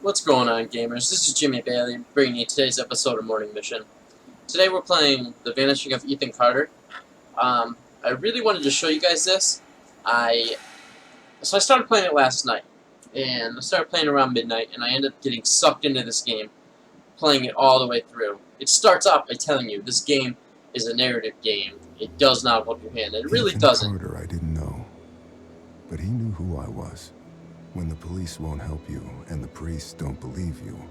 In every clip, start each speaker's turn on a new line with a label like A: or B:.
A: What's going on, gamers? This is Jimmy Bailey bringing you today's episode of Morning Mission. Today we're playing The Vanishing of Ethan Carter. I really wanted to show you guys this. So I started playing it last night, and I started playing around midnight, and I ended up getting sucked into this game, playing it all the way through. It starts off by telling you this game is a narrative game. It does not hold your hand, and it really doesn't.
B: Carter, I didn't know, but he knew who I was. When the police won't help you and the priests don't believe you,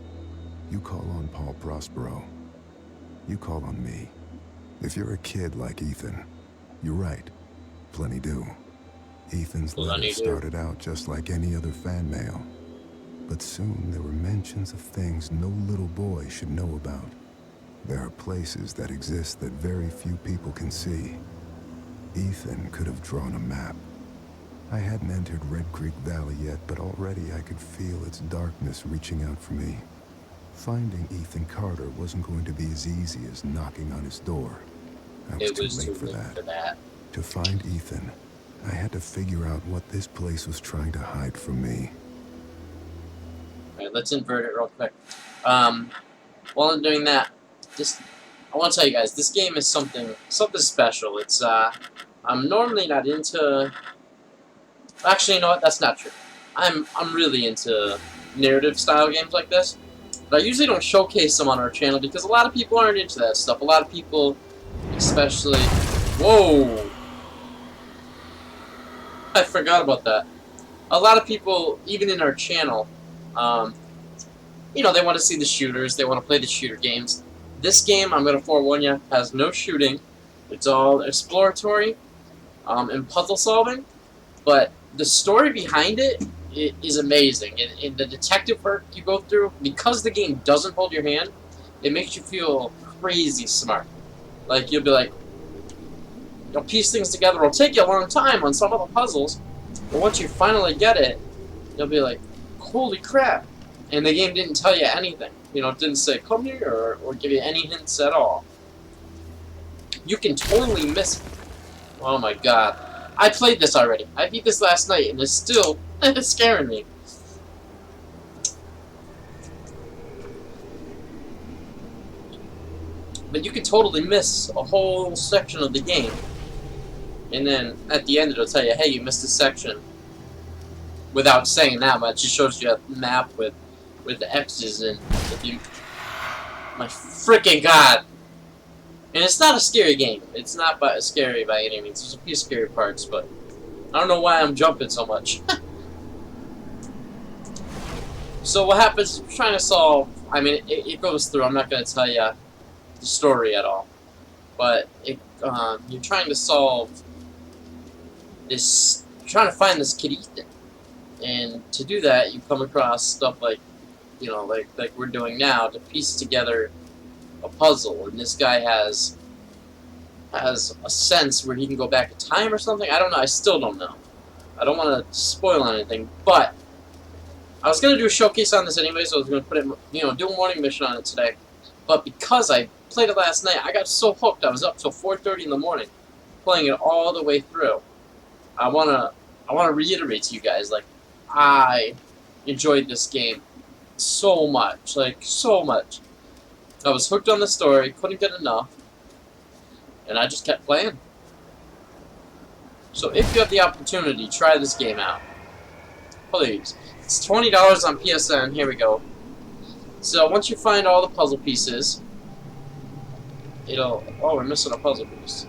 B: you call on Paul Prospero. You call on me. If you're a kid like Ethan, you're right. Plenty do. Ethan's letter started out just like any other fan mail. But soon there were mentions of things no little boy should know about. There are places that exist that very few people can see. Ethan could have drawn a map. I hadn't entered Red Creek Valley yet, but already I could feel its darkness reaching out for me. Finding Ethan Carter wasn't going to be as easy as knocking on his door. I was too late for that. To find Ethan, I had to figure out what this place was trying to hide from me.
A: Alright, let's invert it real quick. While I'm doing that, I want to tell you guys, this game is something special. It's, I'm normally not into... Actually, you know what? That's not true. I'm really into narrative-style games like this. But I usually don't showcase them on our channel because a lot of people aren't into that stuff. A lot of people, especially... Whoa! I forgot about that. A lot of people, even in our channel, you know, they want to see the shooters. They want to play the shooter games. This game, I'm going to forewarn you, has no shooting. It's all exploratory and puzzle solving. But the story behind it is amazing. And the detective work you go through, because the game doesn't hold your hand, it makes you feel crazy smart. Like, you'll be like, you'll piece things together. It'll take you a long time on some of the puzzles, but once you finally get it, you'll be like, holy crap. And the game didn't tell you anything. You know, it didn't say, come here, or give you any hints at all. You can totally miss it. Oh my god. I played this already. I beat this last night, and it's still scaring me. But you can totally miss a whole section of the game. And then, at the end, it'll tell you, hey, you missed a section. Without saying that much, it shows you a map with the X's and my freaking god. And it's not a scary game. It's not scary by any means. There's a few scary parts, but I don't know why I'm jumping so much. So what happens, trying to solve, I mean, it goes through, I'm not going to tell you the story at all, but you're trying to solve this, you're trying to find this kid Ethan. And to do that, you come across stuff like, you know, like we're doing now, to piece together a puzzle, and this guy has a sense where he can go back in time or something. I don't know. I still don't know. I don't want to spoil anything, but I was gonna do a showcase on this anyway, so I was gonna put it, you know, do a morning mission on it today. But because I played it last night, I got so hooked. I was up till 4:30 in the morning, playing it all the way through. I wanna reiterate to you guys, like, I enjoyed this game so much, like so much. I was hooked on the story, couldn't get enough, and I just kept playing. So if you have the opportunity, try this game out. Please. It's $20 on PSN. Here we go. So once you find all the puzzle pieces, it'll... Oh, we're missing a puzzle piece.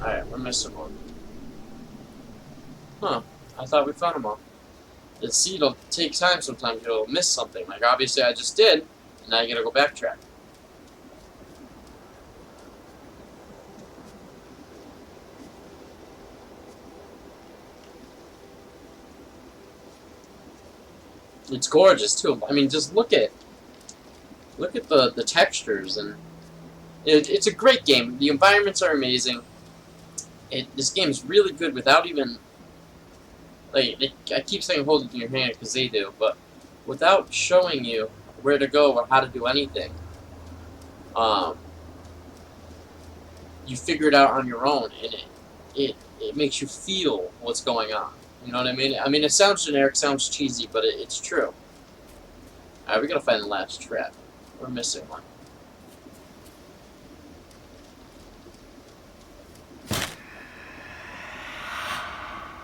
A: Alright, we're missing one. Huh. I thought we found them all. See, it'll take time sometimes. You'll miss something. Like, obviously I just did. And now you gotta go backtrack. It's gorgeous too. I mean, just look at the textures, and it's a great game. The environments are amazing. This game's really good without even, like, I keep saying hold it in your hand because they do, but without showing you where to go or how to do anything. You figure it out on your own, and it makes you feel what's going on. You know what I mean? I mean, it sounds generic, sounds cheesy, but it's true. Alright, we gotta find the last trap. We're missing one.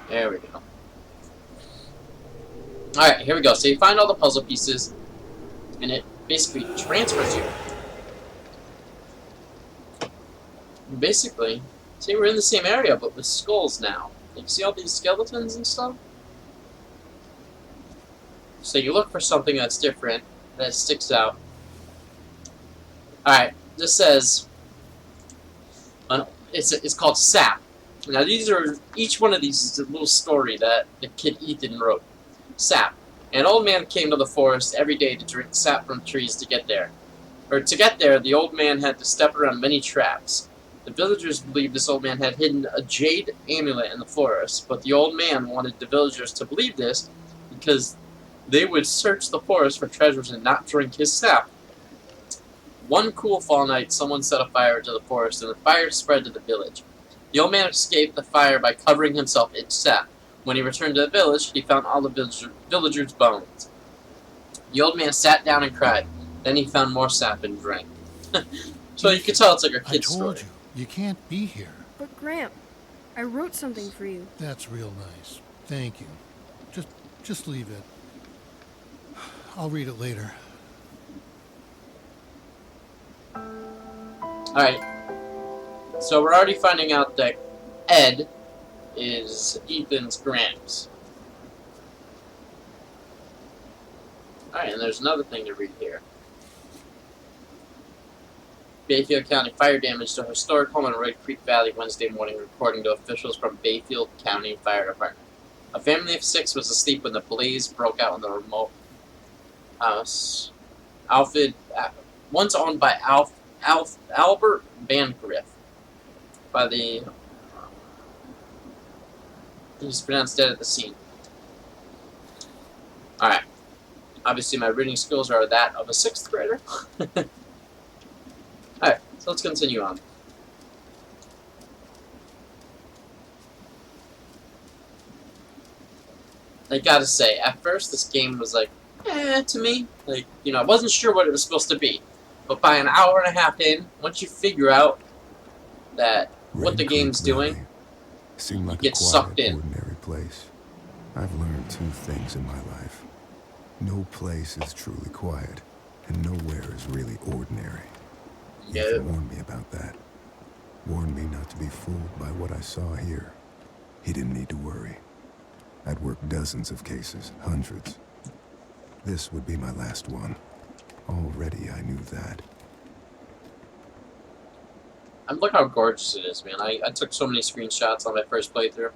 A: There we go. Alright, here we go. So you find all the puzzle pieces, and it basically transfers you. And basically, see, we're in the same area, but with skulls now. You see all these skeletons and stuff? So you look for something that's different, that sticks out. Alright, this says, it's called Sap. Now each one of these is a little story that the kid Ethan wrote. Sap. An old man came to the forest every day to drink sap from trees to get there. To get there, the old man had to step around many traps. The villagers believed this old man had hidden a jade amulet in the forest, but the old man wanted the villagers to believe this because they would search the forest for treasures and not drink his sap. One cool fall night, someone set a fire to the forest, and the fire spread to the village. The old man escaped the fire by covering himself in sap. When he returned to the village, he found all the villagers' bones. The old man sat down and cried. Then he found more sap and drank. So you can tell it's like a kid's story.
C: I told you, you can't be here.
D: But Gramp, I wrote something for you.
C: That's real nice. Thank you. Just leave it. I'll read it later.
A: Alright. So we're already finding out that Ed is Ethan's Gramps. Alright, and there's another thing to read here. Bayfield County fire damage to a historic home in Red Creek Valley Wednesday morning, according to officials from Bayfield County Fire Department. A family of 6 was asleep when the blaze broke out in the remote house. Once owned by Albert Bandgriff. He was pronounced dead at the scene. Alright. Obviously my reading skills are that of a 6th grader. Alright, so let's continue on. I gotta say, at first this game was like, to me. Like, you know, I wasn't sure what it was supposed to be. But by an hour and a half in, once you figure out that what the game's doing,
B: seemed like
A: you get
B: a quiet,
A: sucked in.
B: Ordinary place. I've learned 2 things in my life. No place is truly quiet, and nowhere is really ordinary.
A: Yeah.
B: Ethan warned me about that. Warned me not to be fooled by what I saw here. He didn't need to worry. I'd worked dozens of cases, hundreds. This would be my last one. Already I knew that.
A: And look how gorgeous it is, man. I took so many screenshots on my first playthrough.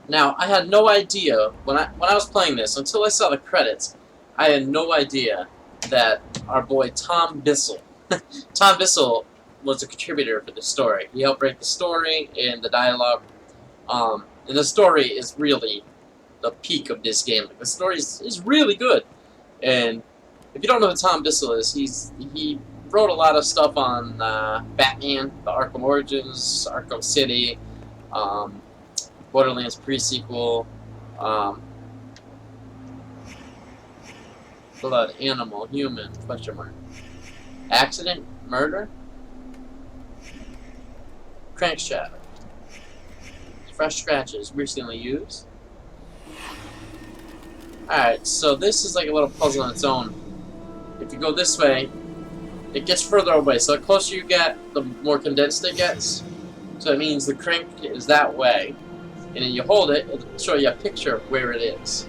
A: Now, I had no idea, when I was playing this, until I saw the credits, I had no idea that our boy Tom Bissell, Tom Bissell was a contributor for the story. He helped write the story and the dialogue. And the story is really the peak of this game. Like, the story is really good. And if you don't know who Tom Bissell is, he wrote a lot of stuff on Batman, the Arkham Origins, Arkham City, Borderlands pre-sequel, Blood, Animal, Human, question mark. Accident, Murder, Crankshaft, Fresh Scratches, recently used. Alright, so this is like a little puzzle on its own. If you go this way, it gets further away. So the closer you get, the more condensed it gets. So it means the crank is that way. And then you hold it, it'll show you a picture of where it is.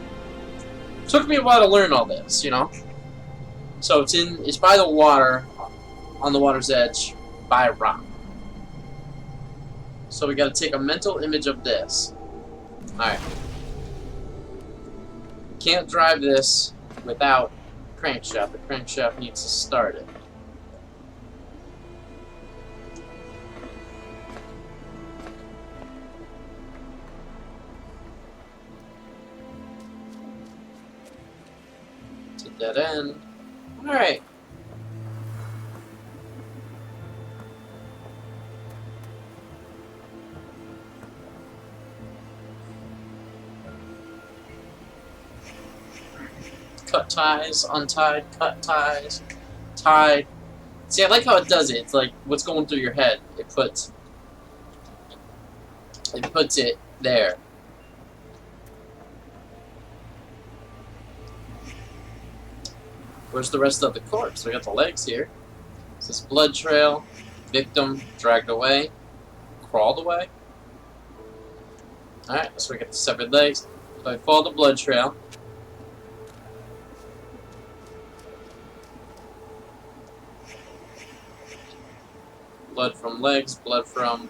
A: It took me a while to learn all this, you know? So it's by the water, on the water's edge, by a rock. So we gotta take a mental image of this. Alright. Can't drive this without crankshaft. The crankshaft needs to start it. To dead end. Alright. cut ties, untied, cut ties, tied. See, I like how it does it. It's like what's going through your head. It puts it there. Where's the rest of the corpse? We got the legs here. It says blood trail, victim dragged away, crawled away. Alright, so we get the severed legs. So I follow the blood trail. Blood from legs, blood from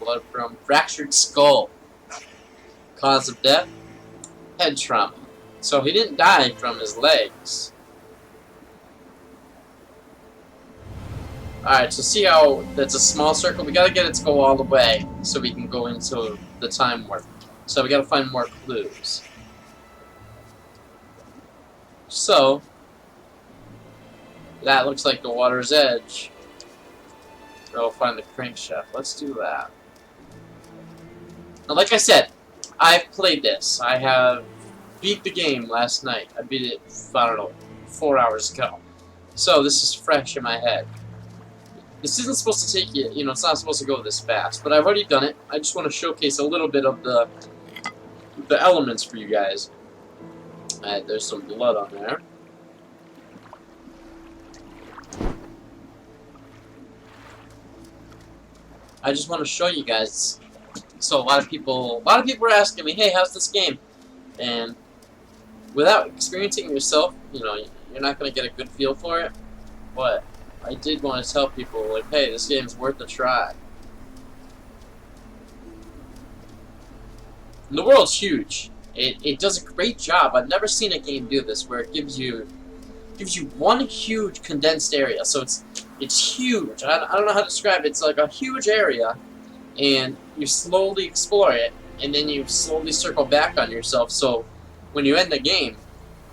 A: fractured skull. Cause of death, head trauma. So he didn't die from his legs. Alright, so see how that's a small circle? We gotta get it to go all the way so we can go into the time warp. So we gotta find more clues. So, that looks like the water's edge. We'll find the crankshaft. Let's do that. Now, like I said, I've played this. I have beat the game last night. I beat it, I don't know, 4 hours ago. So this is fresh in my head. This isn't supposed to take you, it's not supposed to go this fast, but I've already done it. I just want to showcase a little bit of the elements for you guys. Alright, there's some blood on there. I just want to show you guys. So a lot of people are asking me, hey, how's this game? And without experiencing it yourself, you're not going to get a good feel for it. But I did want to tell people, like, hey, this game's worth a try. And the world's huge. It does a great job. I've never seen a game do this where it gives you one huge condensed area. So it's huge. I don't know how to describe it. It's like a huge area, and you slowly explore it, and then you slowly circle back on yourself. So when you end the game,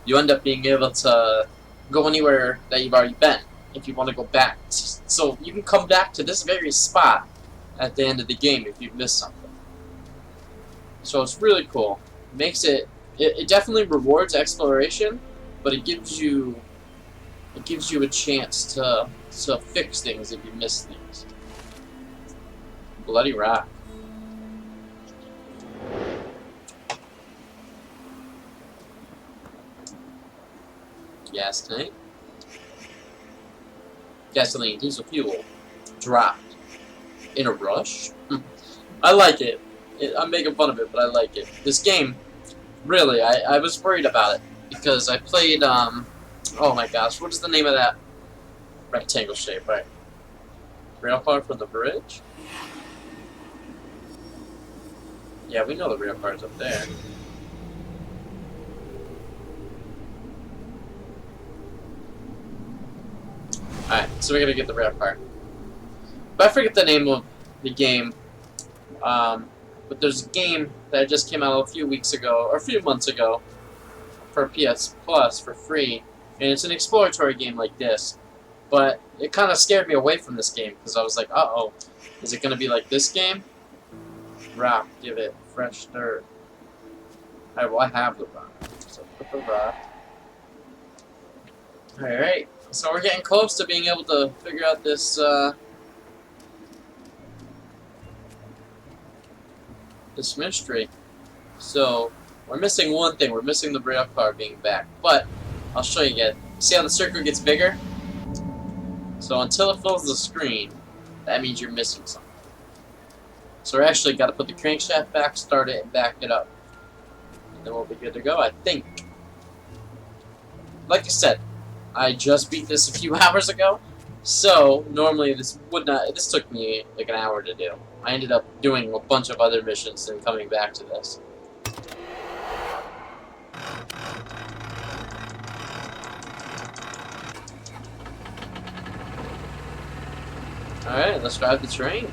A: you end up being able to go anywhere that you've already been if you want to go back. So you can come back to this very spot at the end of the game if you've missed something. So it's really cool. Makes it definitely rewards exploration, but it gives you a chance to fix things if you miss things. Bloody rock. Gas tank. Gasoline, diesel fuel. Dropped. In a rush? I like it. I'm making fun of it, but I like it. This game, really, I was worried about it because I played, oh my gosh, what is the name of that rectangle shape, right? Rail car from the bridge? Yeah, we know the rail car's up there. Alright, so we're gonna get the rail car. But I forget the name of the game. But there's a game that just came out a few weeks ago, or a few months ago, for PS Plus for free, and it's an exploratory game like this. But it kind of scared me away from this game because I was like, uh-oh, is it going to be like this game? Rock, give it fresh dirt. Alright, well, I have the rock, so put the rock. Alright, so we're getting close to being able to figure out this, this mystery. So we're missing one thing. We're missing the rail car being back. But I'll show you again. See how the circle gets bigger? So until it fills the screen, that means you're missing something. So we're actually got to put the crankshaft back, start it, and back it up. And then we'll be good to go, I think. Like I said, I just beat this a few hours ago. So normally this took me like an hour to do. I ended up doing a bunch of other missions and coming back to this. Alright, let's drive the train.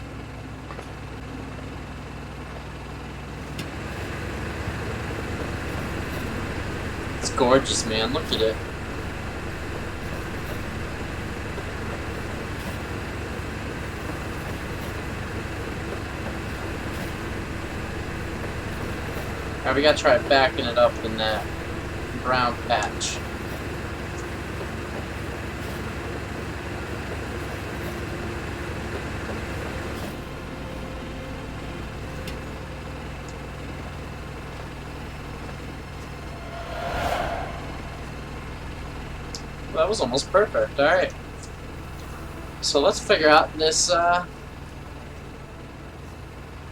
A: It's gorgeous, man. Look at it. Alright, we gotta try backing it up in that brown patch. That was almost perfect. Alright. So let's figure out this,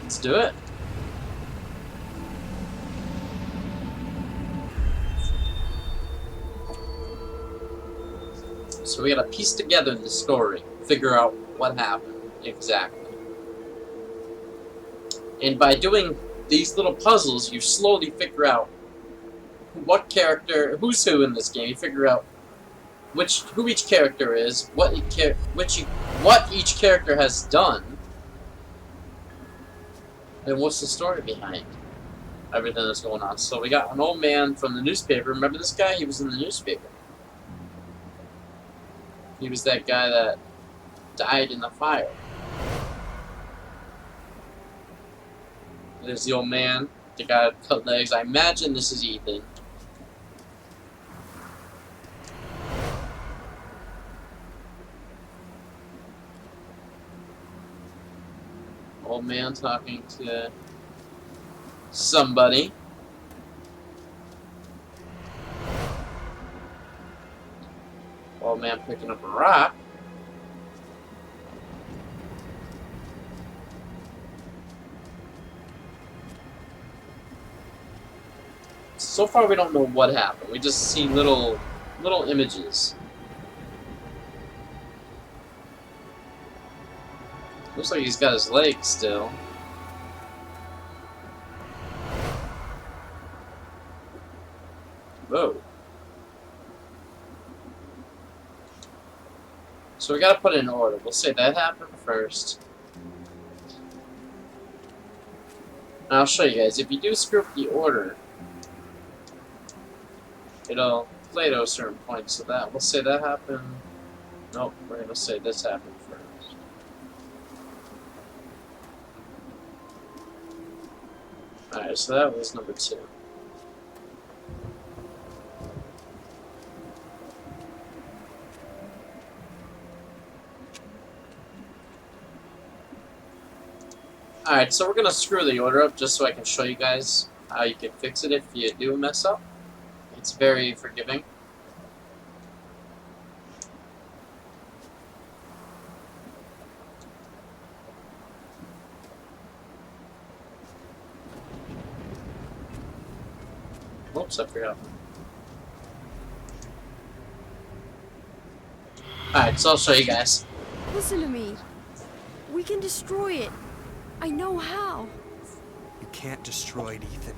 A: let's do it. So we gotta piece together the story, figure out what happened exactly. And by doing these little puzzles, you slowly figure out what character, who's who in this game. You figure out who each character is, what each character has done, and what's the story behind everything that's going on. So we got an old man from the newspaper. Remember this guy? He was in the newspaper. He was that guy that died in the fire. There's the old man, the guy with cut legs. I imagine this is Ethan. Old man talking to somebody. Old man picking up a rock. So far we don't know what happened. We just see little images. Looks like he's got his legs still. Whoa. So we gotta put it in order. We'll say that happened first. And I'll show you guys. If you do screw up the order, it'll play to a certain point. So that we'll say that happened. Nope, we're gonna say this happened first. Alright, so that was number 2. Alright, so we're gonna screw the order up just so I can show you guys how you can fix it if you do mess up. It's very forgiving. Oops, I forgot. Alright, so I'll show you guys.
D: Listen to me. We can destroy it. I know how.
E: You can't destroy it, Ethan.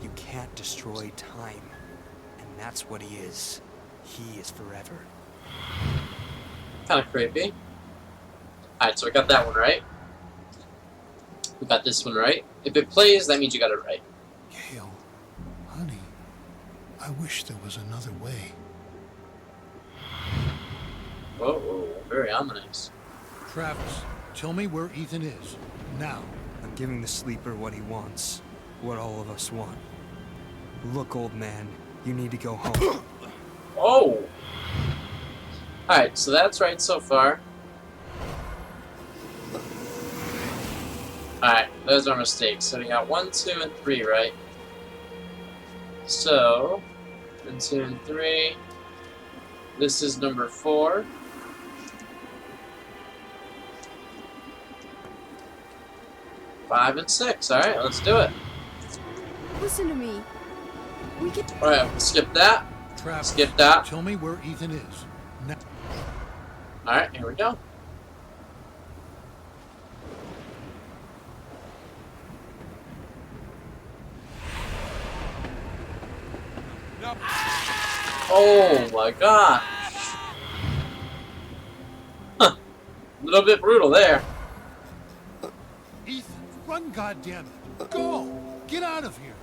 E: You can't destroy time. And that's what he is. He is forever.
A: Kind of creepy. Alright, so we got that one right. We got this one right. If it plays, that means you got it right.
C: Gail, honey, I wish there was another way.
A: Whoa, whoa, very ominous.
C: Travis, tell me where Ethan is. Now.
E: I'm giving the sleeper what he wants. What all of us want. Look, old man, you need to go home.
A: Oh! Alright, so that's right so far. Alright, those are mistakes. So we got 1, 2, and 3, right? So, 1, 2, and 3. This is number 4. Five and 6. Alright, let's do it.
D: Listen to me. We can.
A: Alright, we'll skip that.
C: Travis,
A: Skip that.
C: tell me where Ethan is. Now.
A: Alright, here we go. Oh my god. Huh. A little bit brutal there.
C: Ethan, run, goddammit. Go! Get out of here!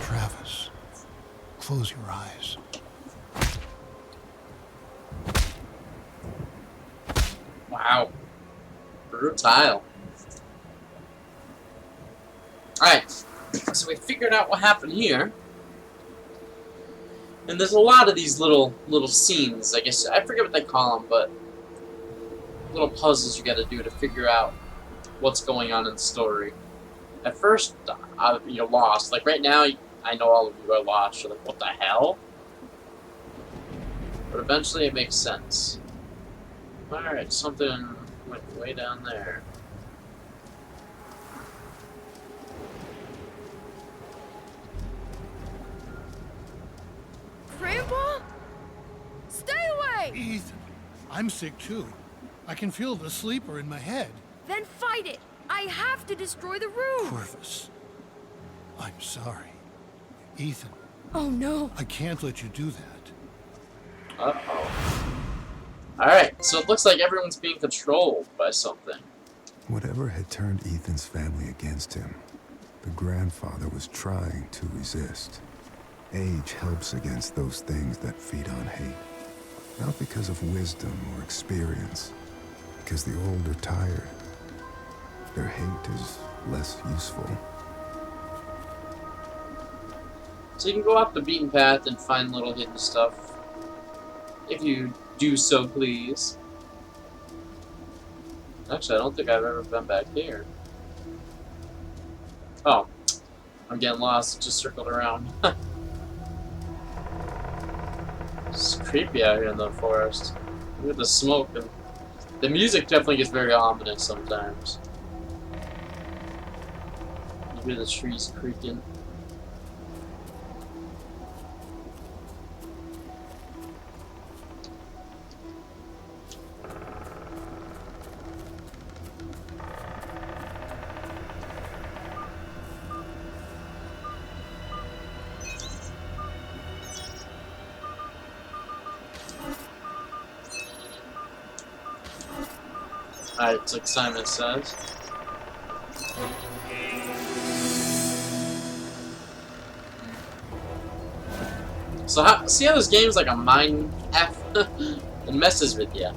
C: Travis, close your eyes.
A: Wow. Brutal. Alright. So we figured out what happened here. And there's a lot of these little scenes, I guess. I forget what they call them, but little puzzles you gotta do to figure out what's going on in the story. At first, you're lost. Like right now, I know all of you are lost. You're like, what the hell? But eventually it makes sense. Alright, something went way down there.
D: Grandpa? Stay away!
C: Ethan, I'm sick too. I can feel the sleeper in my head.
D: Then fight it! I have to destroy the room!
C: Corvus, I'm sorry. Ethan,
D: Oh no!
C: I can't let you do that.
A: Uh-oh. Alright, so it looks like everyone's being controlled by something.
B: Whatever had turned Ethan's family against him, the grandfather was trying to resist. Age helps against those things that feed on hate. Not because of wisdom or experience, because the old are tired. Their hate is less useful.
A: So you can go off the beaten path and find little hidden stuff. If you do so, please. Actually, I don't think I've ever been back here. Oh. I'm getting lost. Just circled around. It's creepy out here in the forest. Look at the smoke. And the music definitely gets very ominous sometimes. You hear the trees creaking. Alright, it's like Simon says. So see how this game's like a mind F? It messes with you.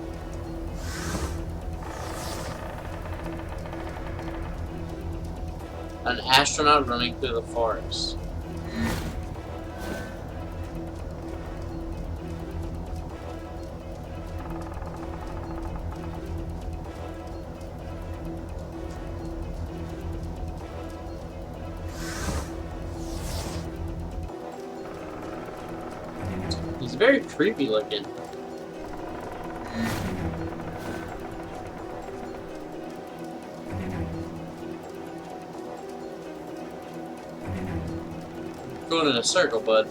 A: An astronaut running through the forest. He's very creepy looking. Going in a circle, bud.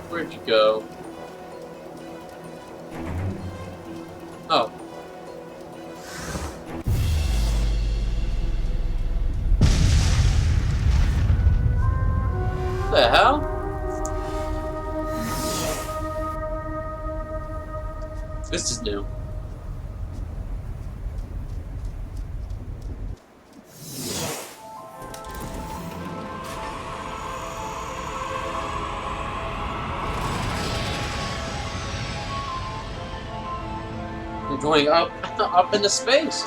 A: Where'd you go? Oh. What the hell? This is new. We're going up into space.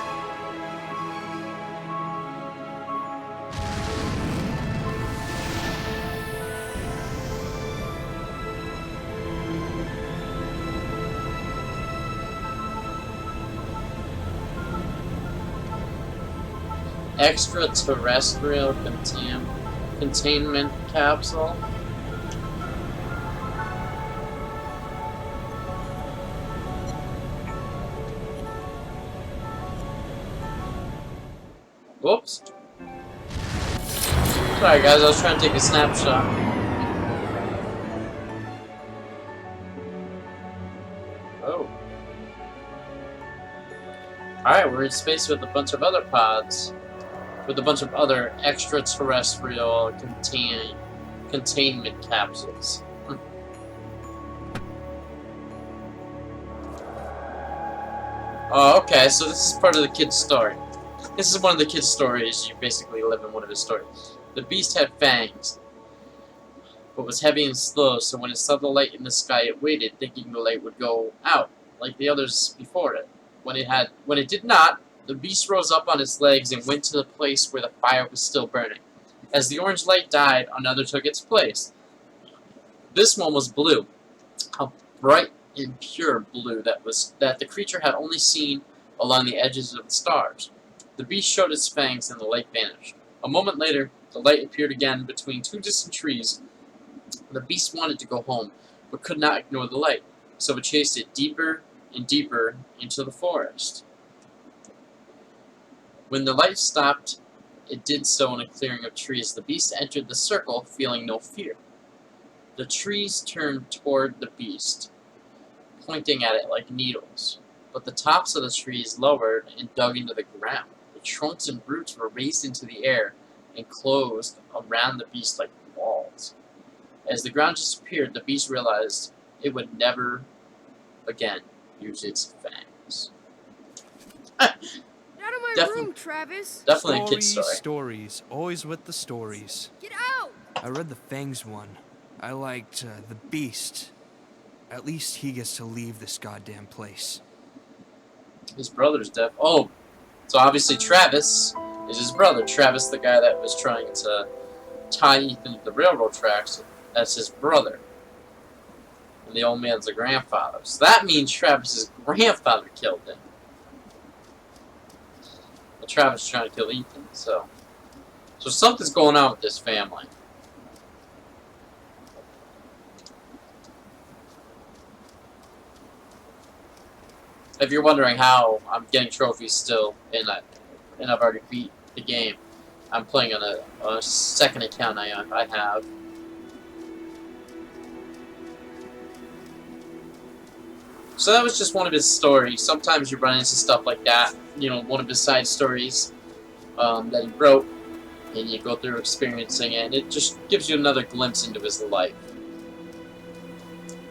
A: Extraterrestrial containment capsule. Whoops. Sorry guys, I was trying to take a snapshot. Oh. Alright, we're in space with a bunch of other pods. With a bunch of other extraterrestrial containment capsules. Oh, okay, so this is part of the kid's story. This is one of the kid's stories. You basically live in one of his stories. The beast had fangs. but was heavy and slow, so when it saw the light in the sky, it waited, thinking the light would go out, like the others before it. When it did not, the beast rose up on its legs and went to the place where the fire was still burning. As the orange light died, another took its place. This one was blue, a bright and pure blue that the creature had only seen along the edges of the stars. The beast showed its fangs and the light vanished. A moment later, the light appeared again between two distant trees. The beast wanted to go home, but could not ignore the light, so it chased it deeper and deeper into the forest. When the light stopped, it did so in a clearing of trees. The beast entered the circle, feeling no fear. The trees turned toward the beast, pointing at it like needles, but the tops of the trees lowered and dug into the ground. The trunks and roots were raised into the air and closed around the beast like walls. As the ground disappeared, the beast realized it would never again use its fangs.
D: Get out of my room, Travis!
A: Definitely a kid's story.
E: Stories. Always with the stories.
D: Get out!
E: I read the Fangs one. I liked the Beast. At least he gets to leave this goddamn place.
A: His brother's deaf. Oh, so obviously Travis is his brother. Travis, the guy that was trying to tie Ethan to the railroad tracks, that's his brother. And the old man's the grandfather. So that means Travis's grandfather killed him. But Travis is trying to kill Ethan, so something's going on with this family. If you're wondering how I'm getting trophies still, and I've already beat the game, I'm playing on a second account I have. So that was just one of his stories. Sometimes you run into stuff like that, you know, one of his side stories that he wrote, and you go through experiencing it, and it just gives you another glimpse into his life.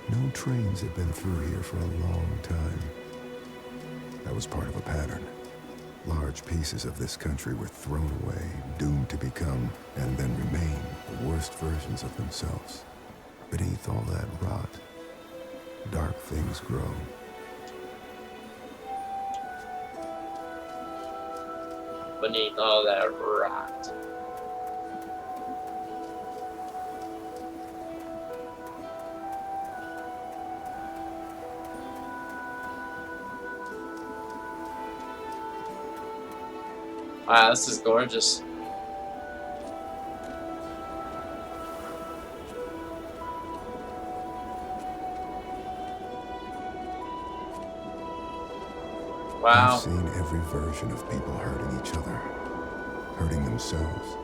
B: No trains had been through here for a long time. That was part of a pattern. Large pieces of this country were thrown away, doomed to become, and then remain, the worst versions of themselves. Beneath all that rot, dark things grow.
A: Beneath all that rot. Wow, this is gorgeous. Wow.
B: I've seen every version of people hurting each other, hurting themselves,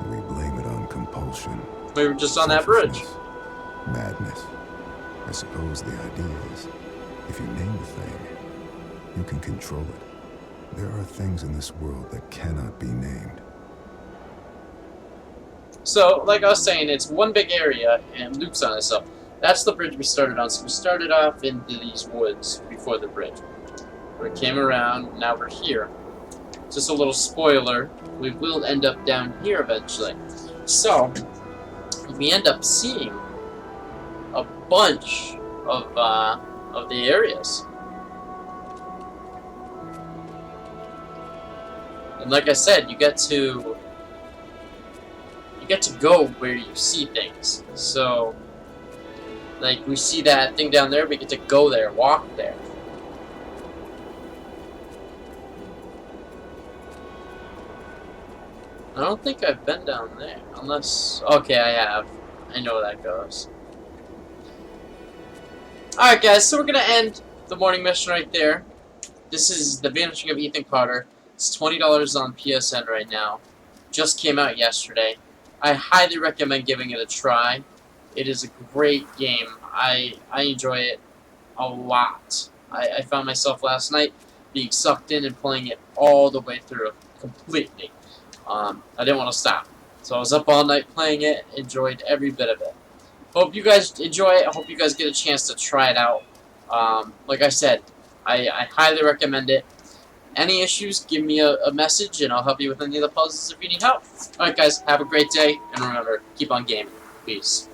B: and we blame it on compulsion.
A: We were just on that bridge.
B: Selfishness, madness. I suppose the idea is, if you name the thing, you can control it. There are things in this world that cannot be named.
A: So, like I was saying, it's one big area and loops on itself. That's the bridge we started on. So we started off into these woods before the bridge. We came around, now we're here. Just a little spoiler, we will end up down here eventually. So, we end up seeing a bunch of the areas. And like I said, you get to go where you see things. So, like, we see that thing down there, we get to go there, walk there. I don't think I've been down there, unless... Okay, I have. I know where that goes. Alright guys, so we're gonna end the morning mission right there. This is The Vanishing of Ethan Carter. It's $20 on PSN right now. Just came out yesterday. I highly recommend giving it a try. It is a great game. I enjoy it a lot. I found myself last night being sucked in and playing it all the way through completely. I didn't want to stop. So I was up all night playing it, enjoyed every bit of it. Hope you guys enjoy it. I hope you guys get a chance to try it out. Like I said, I highly recommend it. Any issues, give me a message, and I'll help you with any of the puzzles if you need help. Alright guys, have a great day, and remember, keep on gaming. Peace.